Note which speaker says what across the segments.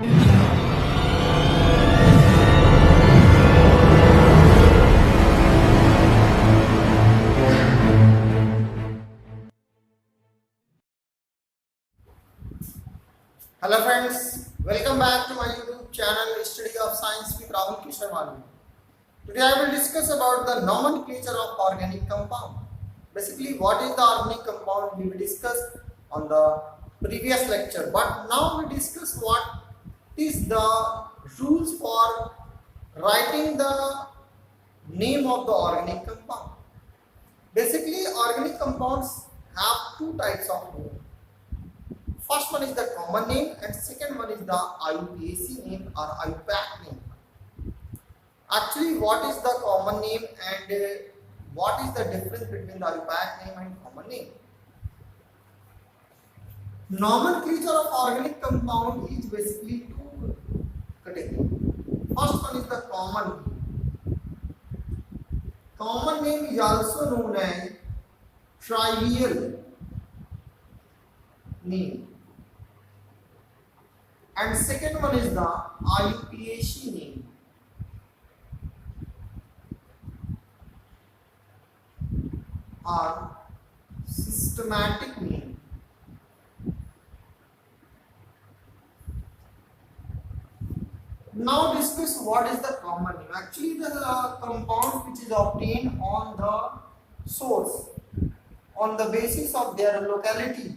Speaker 1: Hello friends, welcome back to my YouTube channel Study of Science with Rahul Kisharwani. Today I will discuss about the nomenclature of organic compound. Basically, what is the organic compound we will discuss on the previous lecture, but now we discuss what is the rules for writing the name of the organic compound. Basically, organic compounds have two types of name. First one is the common name and second one is the IUPAC name or IUPAC name. Actually, what is the common name and what is the difference between the IUPAC name and common name? Nomenclature of organic compound is basically two categories. First one is the common name. Common name is also known as trivial name. And second one is the IUPAC name. Or systematic name. Now discuss what is the common name. Actually, the compound which is obtained on the source, on the basis of their locality,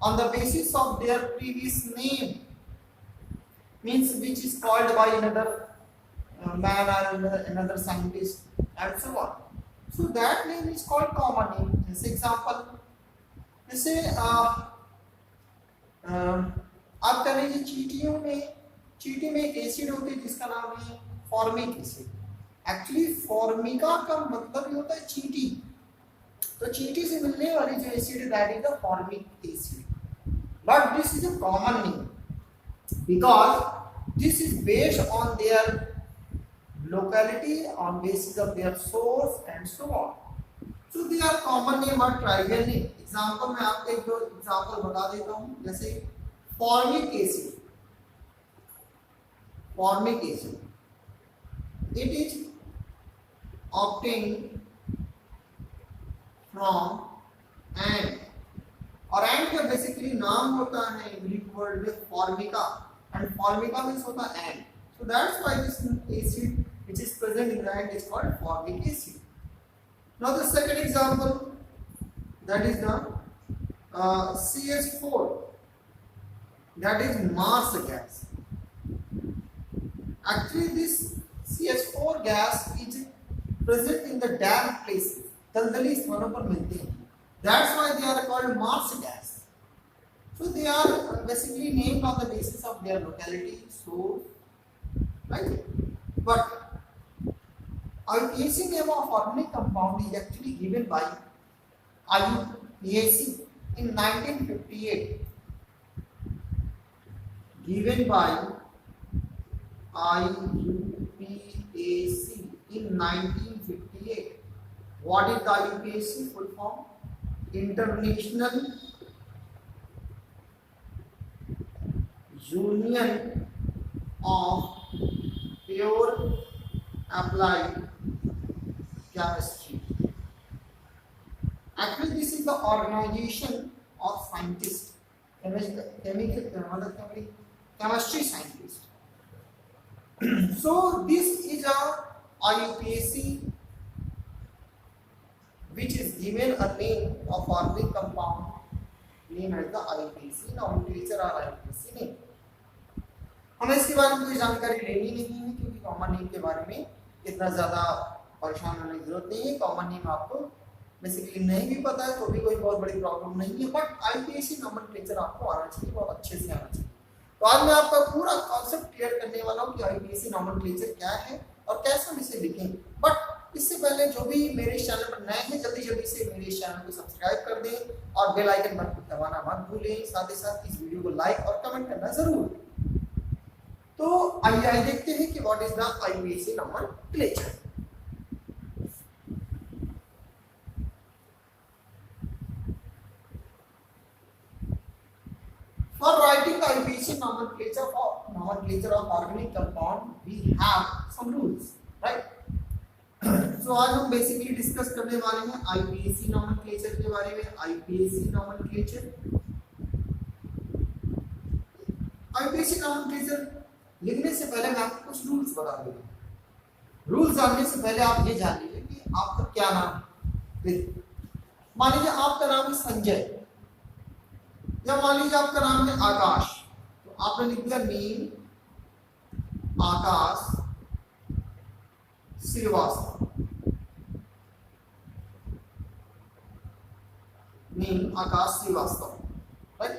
Speaker 1: on the basis of their previous name, means which is called by another man or another scientist and so on. So that name is called common name. This example, जैसे आप कह लीजिए चींटी में एक acid होती है जिसका नाम है फॉर्मिक एसिड. एक्चुअली फॉर्मिका का मतलब ये होता है चींटी. तो चींटी से मिलने वाली जो एसिड है that is the formic acid. But this is a common name because this is based on their locality, on basis of their source and so on. So they are common name or trivial name. Example मैं आपको एक दो example बता देता हूँ. जैसे formic acid. Formic acid. It is obtained from ant. और एंट का बेसिकली नाम होता है ग्रीक वर्ड में फॉर्मिका एंड फॉर्मिका मींस होता है ant. So that's why this acid which is present in the ant is called formic acid. Now the second example that is the CH4, that is Mars gas. Actually this CH4 gas is present in the damp places. दलदली स्थानों पर मिलते हैं. That's why they are called Mars gas. So they are basically named on the basis of their locality, source, right? But IUPAC name of organic compound is actually given by IUPAC in 1958. Given by IUPAC in 1958. What is the IUPAC full form? International Union of Pure Applied Chemistry. Actually, this is the organization of scientists, chemistry scientists. So this is a IUPAC which is given a name of organic compound name as the IUPAC nomenclature or IUPAC name. हमें इसके बारे में कोई जानकारी लेनी नहीं है क्योंकि कॉमन नेम के बारे में इतना ज़्यादा परेशान होने की जरूरत नहीं है. कॉमन नेम आपको बेसिकली नहीं भी पता है तो भी कोई बहुत बड़ी प्रॉब्लम नहीं है. बट IUPAC नोमेनक्लेचर आपको आना चाहिए, बहुत अच्छे से आना चाहिए. तो आज मैं आपका पूरा कॉन्सेप्ट क्लियर करने वाला हूँ कि IUPAC नोमेनक्लेचर क्या है और कैसे हम इसे लिखें. बट इससे पहले जो भी मेरे इस चैनल पर नए हैं जल्दी जल्दी से मेरे इस चैनल को सब्सक्राइब कर दें और बेल आइकन बटन दबाना मत भूलें. साथ ही साथ इस वीडियो को लाइक और कमेंट करना जरूर. तो आइए देखते हैं कि what is the IUPAC nomenclature. For writing the IUPAC nomenclature nomenclature of organic compound, we have some rules, right? So आज हम बेसिकली डिस्कस करने वाले हैं IPAC nomenclature के बारे में। IPAC nomenclature लिखने से पहले मैं आपको कुछ रूल्स बता दूंगा। रूल्स जानने से पहले आप ये जान लीजिए कि आपका क्या नाम है। मान लीजिए आपका नाम है संजय, या मान लीजिए आपका नाम है आकाश, तो आपने लिख दिया नेम आकाश श्रीवास्तव। नेम आकाश श्रीवास्तव, राइट?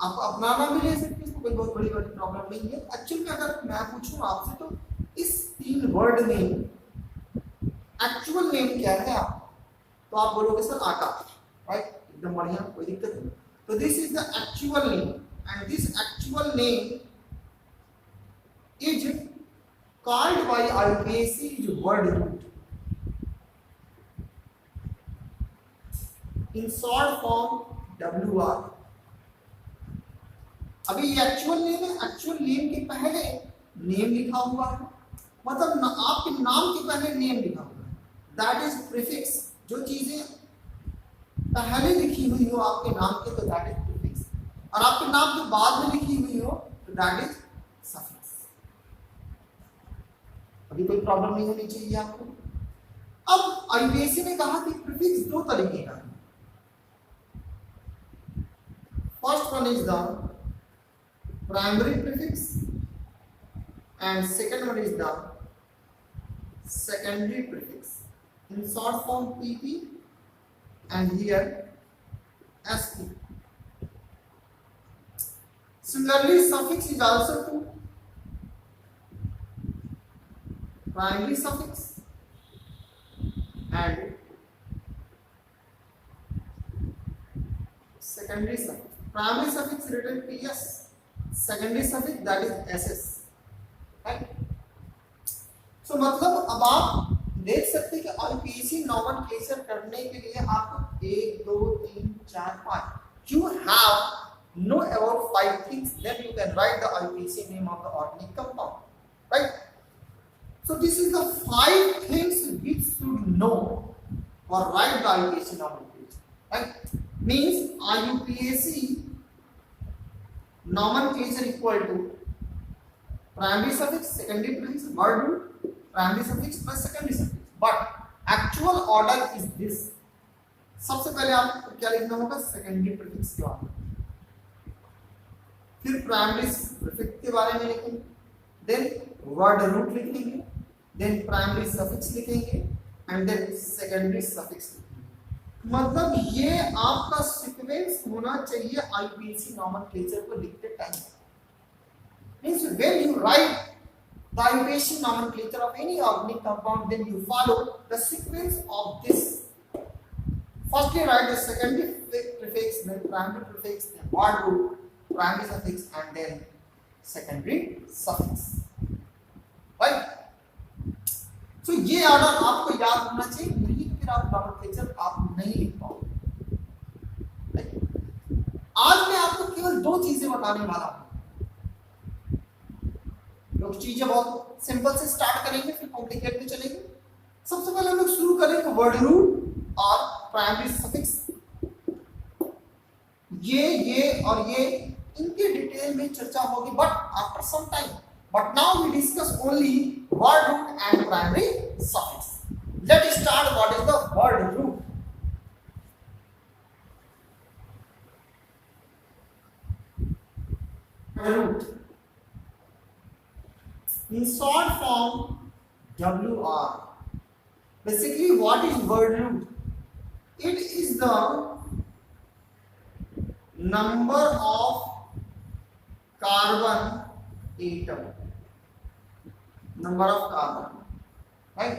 Speaker 1: आप अपना नाम भी ले सकते हैं, इसको कोई बहुत बड़ी प्रॉब्लम नहीं है। एक्चुअली अगर मैं पूछूं आपसे तो इस 3 वर्ड में एक्चुअल नेम क्या है आप, तो आप बोलोगे सर आकाश, राइट? एकदम बढ़िया, कोई दिक्कत नहीं। तो this is the actual name and this actual name is called by IPAC is word root. In short form WR। अभी ये एक्चुअल नेम है, एक्चुअल नेम के पहले नेम लिखा हुआ है, मतलब आपके नाम के पहले नेम लिखा हुआ है, दैट इज प्रीफिक्स। जो चीजें पहले लिखी हुई हो आपके नाम के तो दैट इज प्रीफिक्स, और आपके नाम के बाद में लिखी हुई हो तो दैट इज सफिक्स। अभी कोई प्रॉब्लम नहीं होनी चाहिए आपको। अब IPAC ने कहा कि प्रीफिक्स 2 तरीके का है। First one is the primary prefix and second one is the secondary prefix, in short form PP and here SP. Similarly, suffix is also 2, primary suffix and secondary suffix. Primary suffix written PS, secondary suffix that is SS, right? So मतलब अब आप देख सकते हैं कि IPAC nomenclature करने के लिए आपको 1 2 3 4 5 you have know about 5 things, then you can write the IPAC name of the organic compound, right? So this is the 5 things which should know or write the IPAC nomenclature, right? Means IUPAC nomenclature equal to primary suffix, secondary prefix, word root, primary suffix plus secondary suffix, but actual order is this. सबसे पहले आपको क्या लिखना होगा, secondary prefix के बाद, फिर primary prefix के बारे में लिखेंगे, then word root लिखेंगे, then primary suffix लिखेंगे and then secondary suffix लिखेंगे। मतलब ये आपका सीक्वेंस होना चाहिए IPAC nomenclature को लिखते time. Means when you write the IPAC nomenclature of any organic compound, then you follow the sequence of this. Firstly write the secondary prefix, then primary prefix, then word root, primary suffix and then secondary suffix, right? So ये order आपको याद होना चाहिए, नहीं तो फिर आप nomenclature आप नहीं लिख पाओगे। आज मैं आपको केवल 2 चीजें बताने वाला हूं। लोग चीजें बहुत सिंपल से स्टार्ट करेंगे, फिर कॉम्प्लिकेट में चलेंगे। सबसे पहले हम लोग शुरू करेंगे वर्ड रूट और प्राइमरी सफिक्स। ये और ये इनके डिटेल में चर्चा होगी, but after some time. But now we discuss only word root and primary suffix. Let's start. What is the word root? Root in short form WR. Basically, what is word root? It is the number of carbon atom. Number of carbon, right?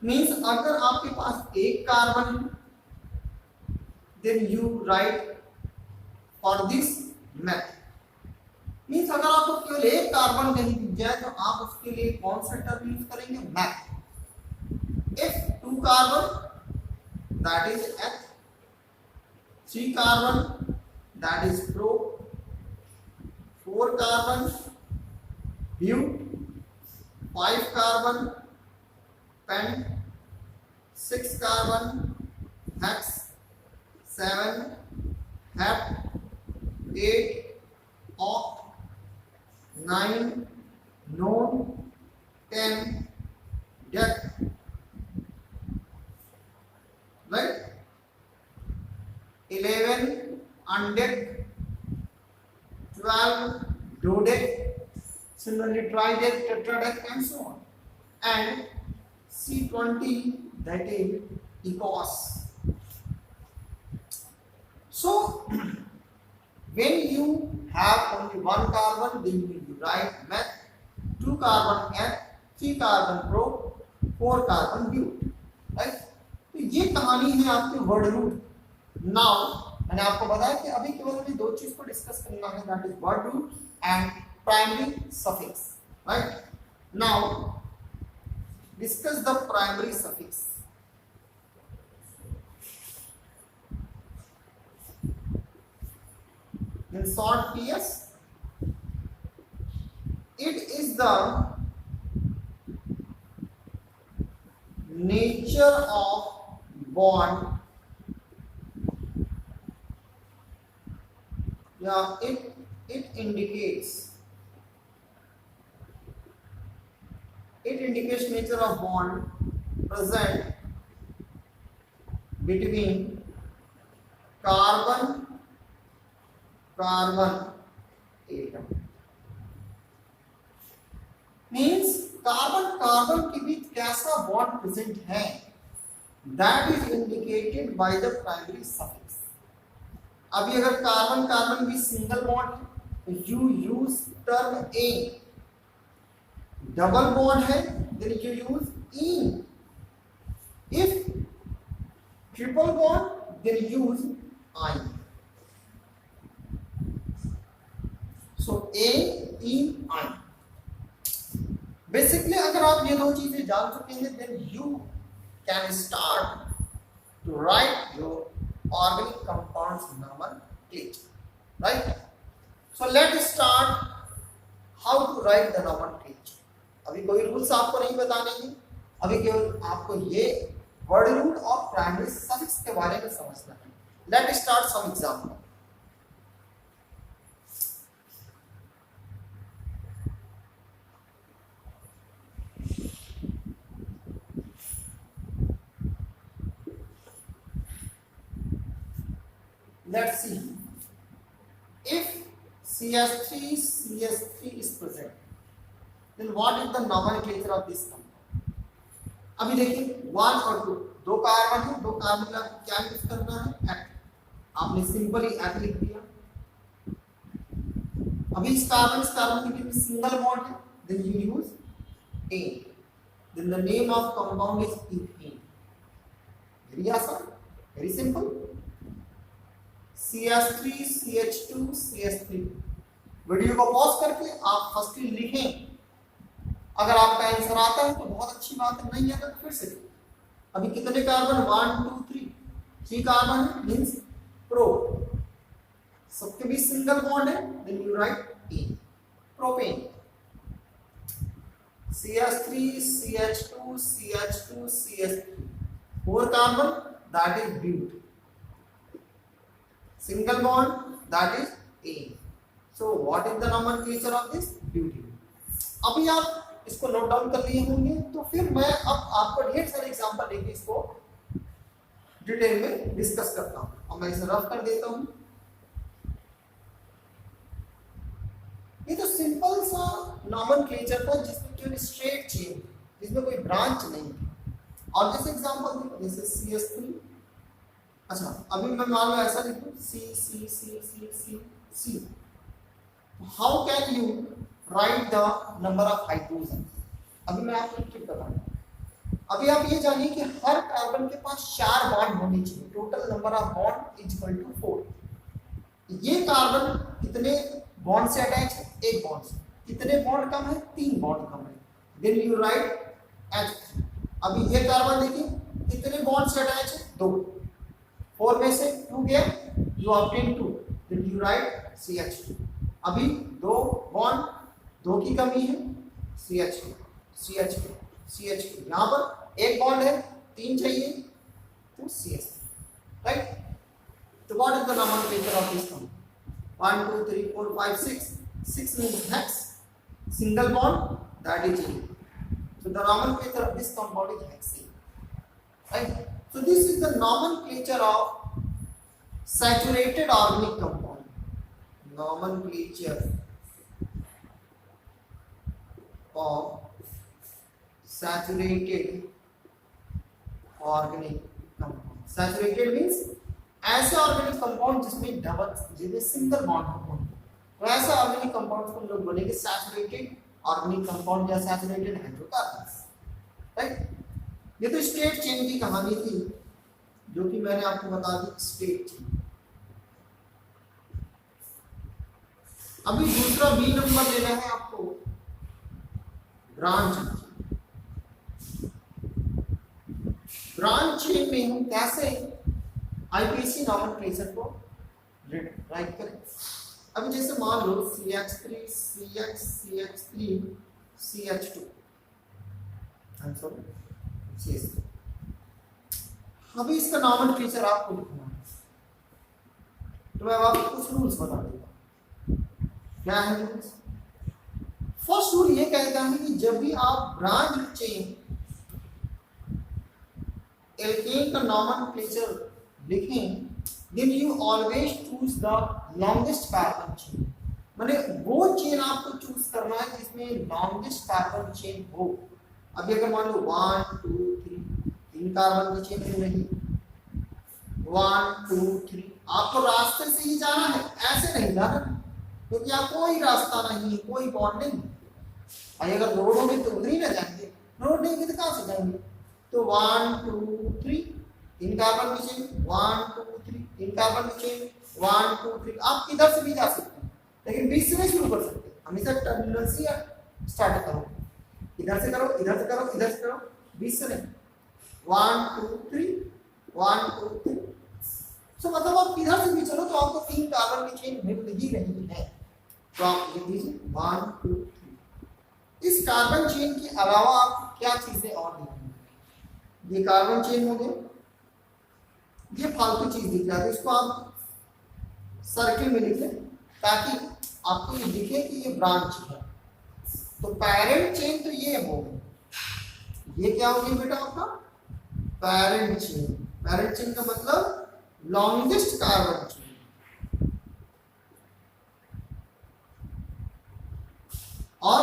Speaker 1: Means अगर आपके पास एक carbon है, then you write for this meth. Means अगर आपको केवल एक carbon कहीं दिख जाए तो आप उसके लिए कौन सा टर्म यूज करेंगे, meth. If 2 carbon that is eth, 3 carbon that is pro, 4 carbon but, 5 carbon pent, 6 carbon hex, 7 hept, 8 oct, 9 non, 10 dec, right? 11 undec, 12 dodec, similarly tridec, tetradec, and so on. And C20, that is ecos. So when you have only one carbon, then you write meth, 2 carbon eth, 3 carbon pro, 4 carbon but, right? तो ये कहानी है आपके word root. Now मैंने आपको बताया कि अभी केवल हमें दो चीज को डिस्कस करना है, that is word root and primary suffix, right? Now discuss the primary suffix. In short, PS, it is the nature of bond, yeah, it indicates nature of bond present between carbon atom, means carbon के बीच कैसा bond present है, that is indicated by the primary suffix. अभी अगर carbon भी single bond है तो you use term ane, double bond है then you use ene, if triple bond then use yne. So ane ene yne. Basically अगर आप ये दो चीजें जान चुके हैं then you can start to write your organic compounds nomenclature, right? So let's start how to write the nomenclature. अभी कोई रूल्स आपको नहीं बताने हैं, अभी केवल आपको ये वर्ड रूट और प्राइमरी सफिक्स के बारे में समझना है। Let's start some example. Let's see. If CH3 is present, then what is the nomenclature of this compound? अभी देखिए 1 और 2 दो कार्बन है, दो कार्बन का क्या यूज करना है, एट। आपने सिंपली एट लिख दिया। अभी इस कार्बन के बीच में सिंगल बॉन्ड है, then you use A. Then the name of compound is ethene. Very आसान, very simple. CH3 CH2 CH3। Video को पॉज करके आप फर्स्टली लिखें, अगर आपका आंसर आता है तो बहुत अच्छी बात है, नहीं आता तो फिर से। अभी कितने कार्बन, 1 2 3 कार्बन मींस प्रो, सबके बीच सिंगल बॉन्ड है, then you write ane, propane. CH3 CH2 CH2 CH3 4 carbon, that is but, single bond, that is A. So what is the nomenclature of this? butene. अभी आप इसको note down कर लिए होंगे, तो फिर मैं अब आपको ढेर सारे एग्जांपल लेके इसको डिटेल में डिस्कस करता हूं। और मैं इसे रफ कर देता हूं। ये तो सिंपल सा नोमेनक्लेचर था जिसमें केवल स्ट्रेट चेन, जिसमें कोई ब्रांच नहीं थी। और जैसे एग्जांपल देखो, जैसे CH3, अच्छा अभी मैं मान लो ऐसा लिखूं C C C C C C, how can you right the number of hydrogen? अभी मैं आपको ट्रिक बताऊंगा। अभी आप ये जानिए कि हर कार्बन के पास 4 बॉन्ड होने चाहिए, total number of bond is equal to 4। ये कार्बन कितने बॉन्ड से अटैच है? एक बॉन्ड से। कितने बॉन्ड कम है? 3 बॉन्ड कम है, देन यू राइट H3। अभी ये कार्बन देखिए कितने बॉन्ड से अटैच है? 2, 4 में से 2 गया, you obtain 2, then you write CH2। अभी 2 बॉन्ड, दो की कमी है, CH2 CH2 CH2, यहाँ पर एक बॉन्ड है, तीन चाहिए तो CH, राइट। तो what is the nomenclature of this compound? 1 2 3 4 5 6, 6 means hex, single bond, that is E. So the nomenclature of this compound is hexane, right? So this is the nomenclature of saturated organic compound. Nomenclature of saturated organic compound. Saturated means ऐसे organic compound जिसमें double, जिसमें single bond हो, तो ऐसा organic compound को हम लोग बोलेंगे सैचुरेटेड ऑर्गेनिक कंपाउंड या सैचुरेटेड हाइड्रोकार्बन्स, राइट। ये तो स्टेट चेन की कहानी थी जो कि मैंने आपको बता दी, स्टेट चेन। अभी दूसरा बी नंबर लेना है आपको, ब्रांच। ब्रांच चेन में हम कैसे आईपीसी नोमेनक्लेचर को राइट करें। अभी जैसे मान लो CH3 CH CH3 CH2, CH3, अभी इसका नोमेनक्लेचर आपको लिखना है, तो मैं आपको कुछ रूल्स बता दूंगा। क्या है रूल्स? फर्स्ट रूल ये कहता है कि जब भी आप ब्रांच चेन एल्केन का नोमेनक्लेचर लिखें, then you always choose the longest carbon chain। माने वो चेन आपको चूज करना है जिसमें longest carbon chain हो। अभी अगर मान लो 1 2 3 तीन कार्बन की चेन मिल रही, 1 2 3, आपको रास्ते से ही जाना है, ऐसे नहीं जाना, क्योंकि आप कोई रास्ता नहीं है, कोई बॉन्ड नहीं। अगर रोड होगी तो उधर ही ना जाएंगे, रोड नहीं है तो कहाँ से जाएंगे? तो 1 2 3 तीन कार्बन की चेन, 1 2 3 तीन कार्बन की चेन, 1 2 3। आप किधर से भी जा सकते हैं, लेकिन बीच से नहीं शुरू कर सकते, हमेशा टर्मिनल से स्टार्ट करो, इधर से करो, इधर से करो, इधर से करो, बीच से नहीं। 1 2 3 1 2 3। सो मतलब आप किधर से भी चलो तो आपको तीन कार्बन की चेन मिल ही रही है। तो आप लिख दीजिए 1 2 3। इस कार्बन चेन के अलावा आप क्या चीजें और लिखेंगे? ये कार्बन चेन हो गए, ये फालतू चीज दिख रहा है, इसको आप सर्किल में लिख लें ताकि आपको ये दिखे कि ये ब्रांच है। तो पेरेंट चेन तो ये हो गई, ये क्या होगी बेटा आपका? Parent chain. पेरेंट चेन का मतलब लॉन्गेस्ट कार्बन चेन। और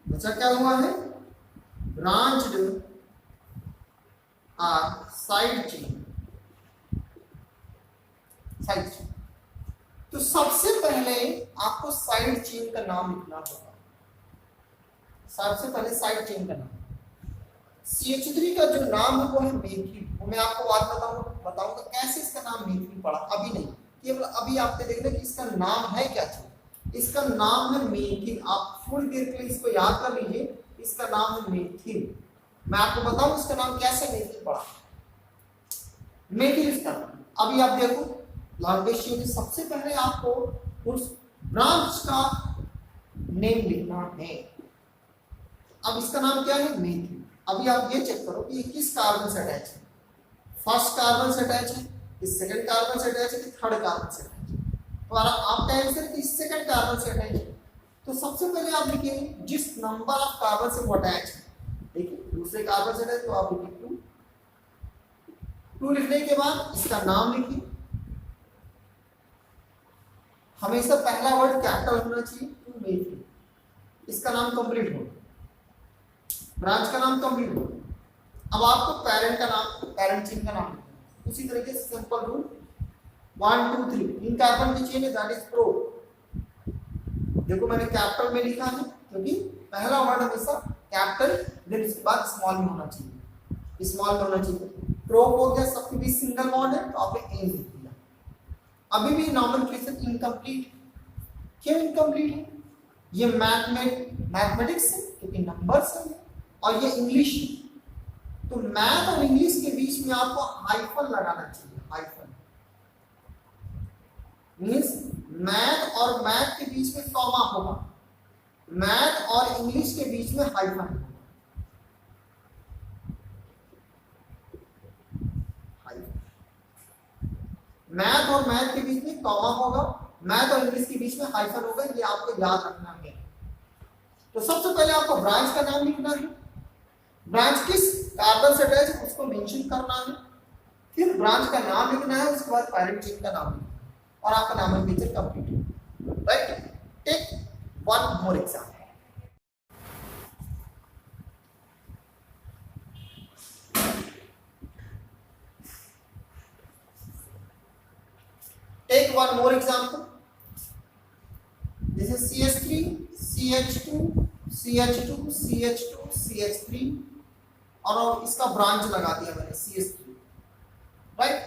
Speaker 1: बचा क्या हुआ है? Branched or side chain. Side chain, तो सबसे पहले आपको साइड चेन का नाम लिखना होगा। सबसे पहले साइड चेन का नाम, CH3 का जो नाम है वो है मेथिल। वो मैं आपको बात बताऊंगा कैसे इसका नाम मेथिल पड़ा, अभी नहीं, केवल अभी आपने देखना कि इसका नाम है क्या चीज। इसका नाम है मेथिल। आप फुल देर के लिए इसको याद कर लीजिए, इसका नाम है मेथिल। मैं आपको बताऊं इसका नाम कैसे मेथिल पड़ा। मेथिल इसका नाम। अभी आप देखो लॉन्गेस्ट चेन, सबसे पहले आपको उस ब्रांच का नेम लिखना है। अब इसका नाम क्या है? मेथिल। अभी आप ये चेक करो कि ये किस कार्बन से अटैच है। फर्स्ट कार्बन से अटैच है, इस सेकंड कार्बन से अटैच है, थर्ड कार्बन से अटैच है। तो आपका आंसर इस सेकंड कार्बन से अटैच है। तो सबसे पहले आप लिखेंगे जिस नंबर ऑफ कार्बन से वो अटैच है। देखिए दूसरे कार्बन से अटैच, तो आप लिखिए 2। 2 लिखने के बाद इसका नाम लिखिए। हमेशा पहला वर्ड कैपिटल होना चाहिए, 2 मेथिल। इसका नाम कंप्लीट हो, ब्रांच का नाम कंप्लीट हो। अब आपको पेरेंट का नाम, पेरेंट चेन का नाम, उसी तरीके से सिंपल रूल 1 2 3 इन कार्बन की चेन है, दैट इज प्रो। देखो मैंने कैपिटल में लिखा है क्योंकि पहला वर्ड हमेशा कैपिटल, देन इसके बाद स्मॉल में होना चाहिए, स्मॉल में होना चाहिए। प्रो हो गया, सबके बीच सिंगल बॉन्ड है तो आपने ए लिख दिया। अभी भी नोमेनक्लेचर इनकम्प्लीट। क्यों इनकम्प्लीट है? ये मैथमेटिक्स है क्योंकि नंबर्स है, और ये इंग्लिश है। तो मैथ और इंग्लिश के बीच में आपको हाइफन लगाना चाहिए। हाइफन मींस मैथ और मैथ के बीच में कॉमा होगा, मैथ और इंग्लिश के बीच में हाइफन होगा। मैथ और मैथ के बीच में कॉमा होगा, मैथ और इंग्लिश के बीच में हाइफन होगा, ये आपको याद रखना है। तो सबसे पहले आपको ब्रांच का नाम लिखना है, ब्रांच किस कार्बन से अटैच है उसको मेंशन करना है, फिर ब्रांच का नाम लिखना है, उसके बाद पैरेंट चेन का नाम लिखना है और आपका nomenclature complete. Right, take one more example. Take one more example. This is CH3, CH2, CH2, CH2, CH3 और इसका ब्रांच लगा दिया मैंने CH3, राइट।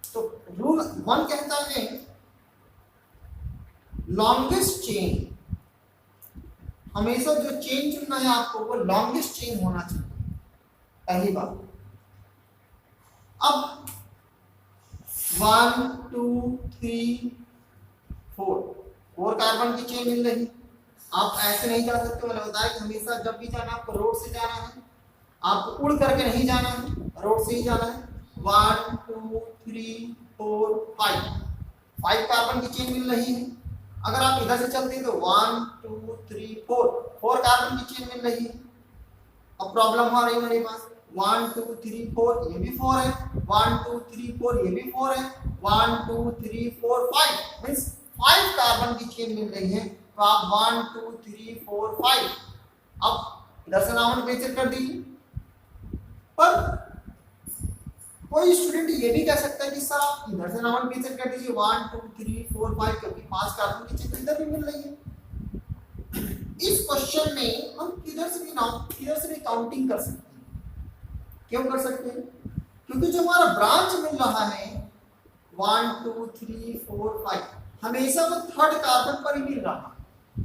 Speaker 1: तो रूल 1 कहता है लॉन्गेस्ट चेन, हमेशा जो चेन चुनना है आपको वो लॉन्गेस्ट चेन होना चाहिए, पहली बात। अब 1 2 3 4 कार्बन की चेन मिल रही, आप ऐसे नहीं जा सकते। मैंने बताया कि हमेशा जब भी जाना आपको रोड से जाना है, आपको उड़ करके नहीं जाना है, रोड से ही जाना है। 1 2 3 4 5 कार्बन की चेन मिल रही है। अगर आप इधर से चलते हैं तो 1 2 3 4 कार्बन की चेन मिल रही है। अब प्रॉब्लम हो रही है मेरे पास 1 2 3 4 ये भी 4 है, 1 2 3 4 ये भी 4 है, 1 2 3 4 5 मींस 5 कार्बन की चेन मिल रही है। तो आप 1 2 3 4 5 अब इधर से नोमेनक्लेचर कर दीजिए। पर कोई स्टूडेंट ये भी कह सकता है कि सर आप इधर से नोमेनक्लेचर कर दीजिए 1 2 3 4 5 क्योंकि 5 कार्बन की चेन तो इधर भी मिल रही है। इस क्वेश्चन में हम किधर से भी काउंटिंग कर सकते हैं। क्यों कर सकते हैं? क्योंकि जो हमारा ब्रांच मिल रहा है 1 2 3 4 5 हमेशा वो थर्ड कार्बन पर ही मिल रहा है,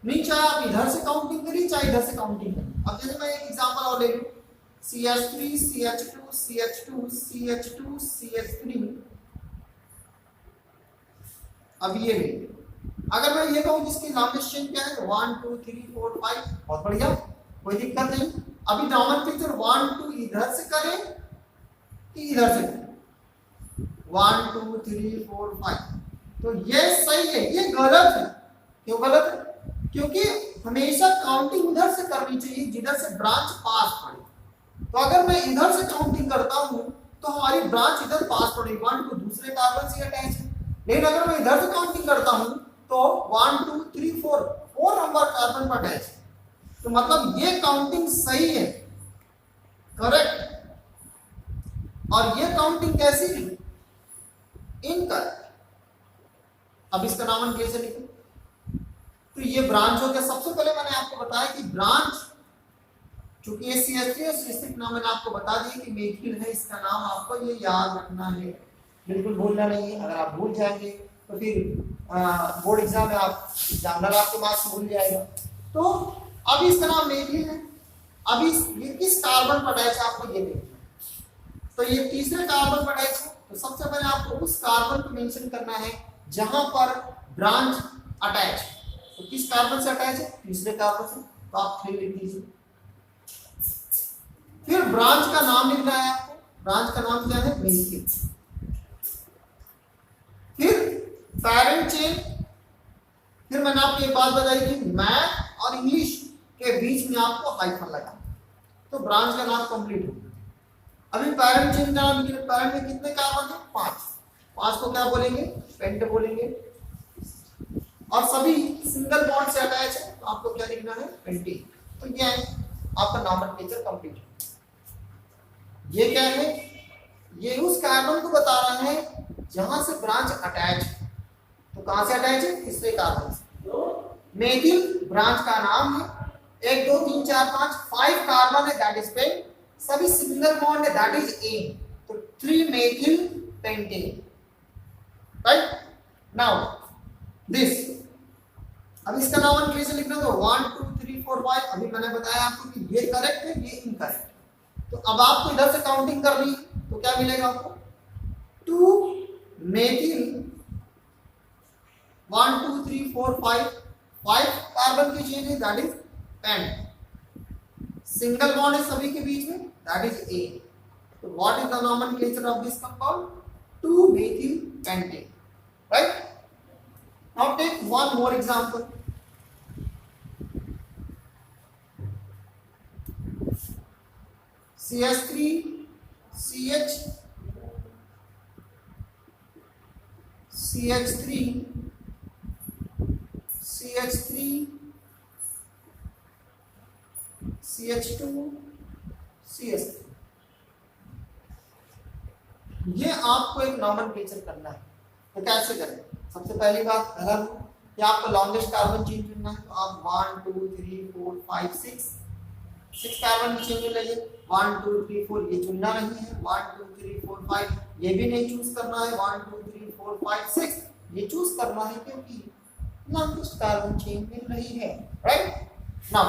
Speaker 1: नहीं चाहे आप इधर से काउंटिंग करिए चाहे इधर से काउंटिंग करिए। अब जैसे मैं एक एग्जांपल और ले लूं CH3 CH2 CH2 CH2 CH3, अब ये ले अगर मैं ये कहूं जिसकी लॉन्गेस्ट चेन क्या है 1 2 3 4 5 बहुत बढ़िया, कोई दिक्कत नहीं। अभी नोमेनक्लेचर 1 2 इधर से करें कि इधर से करें 1 2 3 4 5 तो ये सही है, ये गलत है। क्यों गलत है? क्योंकि हमेशा काउंटिंग उधर से करनी चाहिए जिधर से ब्रांच पास पड़े। तो अगर मैं इधर से काउंटिंग करता हूं तो हमारी ब्रांच इधर पास पड़ेगी 1 2 दूसरे कार्बन से अटैच है। लेकिन अगर मैं इधर से काउंटिंग करता हूं तो 1 2 3 4 नंबर कार्बन पर अटैच है। तो मतलब ये काउंटिंग सही है, करेक्ट। और ये काउंटिंग कैसी है? इनकरेक्ट। अब इसका नोमेनक्लेचर लिखो। तो ये ब्रांच हो गया। सबसे पहले मैंने आपको बताया कि ब्रांच चूंकि ये CH3 और CH3 नाम मैंने आपको बता दिया कि मेथिल है, इसका नाम आपको ये याद रखना है, बिल्कुल भूलना नहीं है। अगर आप भूल जाएंगे तो फिर बोर्ड एग्जाम में आप एग्जामिनर आपके मार्क्स भूल जाएगा। तो अब इसका नाम मेथिल है। अभी ये किस कार्बन पर अटैच है आपको ये देखना। तो ये तीसरे कार्बन पर अटैच है। तो सबसे पहले आपको उस कार्बन को मेंशन करना है जहां पर ब्रांच अटैच है। तो किस कार्बन से अटैच है? तीसरे कार्बन से। तो आप 3 लिख दीजिए। फिर ब्रांच का नाम लिखना है आपको। ब्रांच का नाम क्या है? मेथिल। फिर पैरेंट चेन। फिर मैंने आपको एक बात बताई कि मैथ और इंग्लिश के बीच में आपको हाइफन लगा, तो ब्रांच का नाम कंप्लीट हो गया। अभी पैरेंट चेन का नाम लिखिए। पैरेंट में कितने कार्बन है? 5 को क्या बोलेंगे? पेंट बोलेंगे। और सभी सिंगल बॉन्ड से अटैच है तो आपको क्या लिखना है? पेंटीन। तो ये आपका नोमेनक्लेचर कंप्लीट है। ये क्या है? ये उस कार्बन को बता रहा है जहां से ब्रांच अटैच है। तो कहां से अटैच है? तीसरे कार्बन से। मेथिल ब्रांच का नाम है। 1 2 3 4 5 कार्बन है, दैट इज पेंट। सभी सिंगल बॉन्ड है, दैट इज एन। तो 3 methyl pentane. Right now this. अब इसका नोमेनक्लेचर लिखना तो 1 2 3 4 5। अभी मैंने बताया आपको कि ये करेक्ट है, ये इनकरेक्ट है। तो अब आपको इधर से काउंटिंग करनी है तो क्या मिलेगा आपको? 2 मेथिल 1 2 3 4 5 कार्बन की चेन है, that is pent. Single bond है सभी के बीच में, दैट इज A। तो what is the nomenclature of this compound? 2-methyl pentane, right? Now take one more example. CH3 CH CH3 CH3 CH2 CH3, ये आपको एक नोमेनक्लेचर करना है। तो कैसे करें? सबसे पहली बात, अगर कि आपको लॉन्गेस्ट कार्बन चेन चुनना है तो आप 1 2 3 4 5 6 कार्बन की चेन चुन लीजिए। 1 2 3 4 ये चुनना नहीं है, 1 2 3 4 5 ये भी नहीं चूज करना है, 1 2 3 4 5 6 ये चूज करना है, क्योंकि लॉन्गेस्ट कार्बन चेन मिल रही है, राइट। नाउ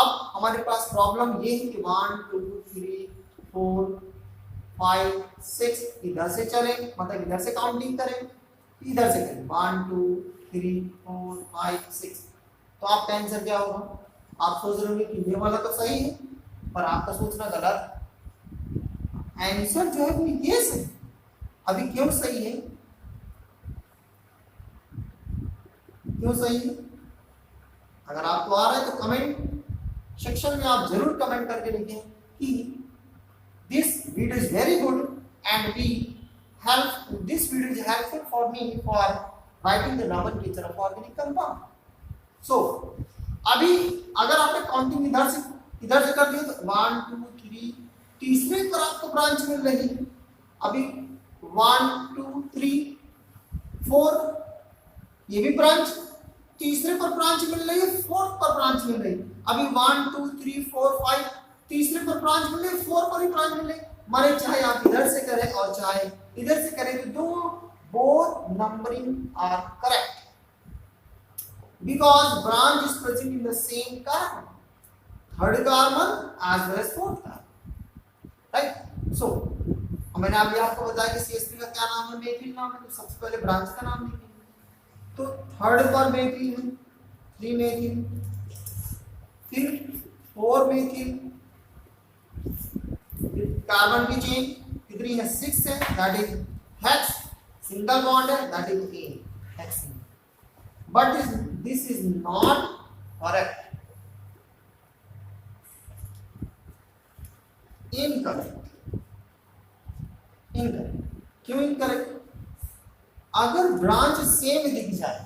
Speaker 1: अब हमारे पास प्रॉब्लम ये है कि 1 2 3 4 5 6 इधर से चले, मतलब इधर से काउंटिंग करें, इधर से करें 1 2 3 4 5 6। तो आपका आंसर क्या होगा? आप सोच रहे होंगे कि ये वाला तो सही है, पर आपका सोचना गलत। आंसर जो है वो ये सही। अभी क्यों सही है? क्यों सही है? अगर आपको आ रहा है तो कमेंट सेक्शन में आप जरूर कमेंट करके लिखें कि this video is very good and this video is helpful for me for writing the nomenclature of organic compound. So अभी अगर आपने काउंटिंग इधर से कर दिया तो 1 2 3 तीसरे पर आपको ब्रांच मिल रही है। अभी 1 2 3 4 ये भी ब्रांच, तीसरे पर ब्रांच मिल रही है, फोर्थ पर ब्रांच मिल रही है। अभी 1 2 3 4 5 तीसरे पर ब्रांच मिल रही है, 4 पर भी ब्रांच मिल रही है। माने चाहे आप इधर से करें और चाहे इधर से करें तो both numbering are correct because branch is present in the same carbon, third carbon as well as fourth carbon, right? So मैंने अभी आपको बताया कि CH3 का क्या नाम है, मेथिल नाम है। तो सबसे पहले ब्रांच का नाम लिखेंगे, तो थर्ड पर मेथिल है, 3 मेथिल, फिर 4 मेथिल, कार्बन की चेन कितनी है? 6 है, that is hex. Single bond है, that is A, hexane. But this is not correct, incorrect. क्यों इनकरेक्ट? अगर ब्रांच सेम दिख जाए,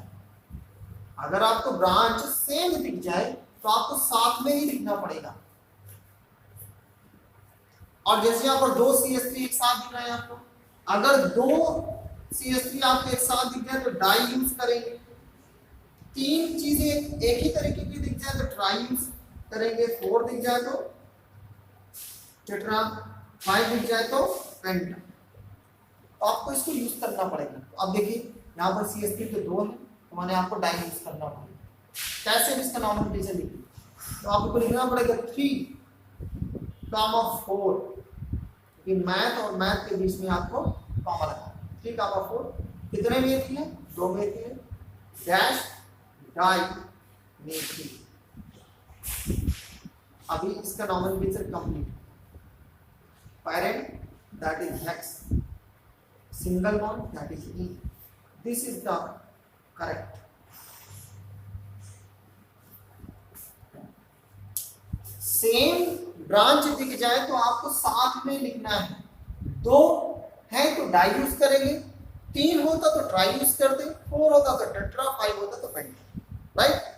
Speaker 1: अगर आपको ब्रांच सेम दिख जाए तो आपको साथ में ही लिखना पड़ेगा। और जैसे यहाँ पर 2 CH3 एक साथ दिख रहा है आपको, अगर 2 CH3 आपको एक साथ दिख जाए तो डाई यूज करेंगे। 3 चीजें एक ही तरीके की दिख जाए तो ट्राई यूज करेंगे। 4 दिख जाए तो टेट्रा, 5 दिख जाए तो पेंटा। तो आपको इसको यूज करना पड़ेगा। तो अब देखिए यहाँ पर CH3 के 2 है, तो मैंने आपको डाई यूज करना पड़ेगा। कैसे इसका नोमेनक्लेचर लिखें? तो आपको लिखना पड़ेगा 3 कामा 4, कि मैथ और मैथ के बीच में आपको कॉमा रखना है। 3 कामा 4 कितने मेथिल है? 2 मेथिल है, डैश डाई मेथिल। अभी इसका nomenclature complete. Parent that is hex, single bond that is E। This is the correct. Same branch दिख जाए तो आपको साथ में लिखना है। 2 है तो डाई यूज करेंगे, 3 होता तो ट्राई यूज करते, 4 होता तो टेट्रा, 5 होता तो पेंटा, राइट।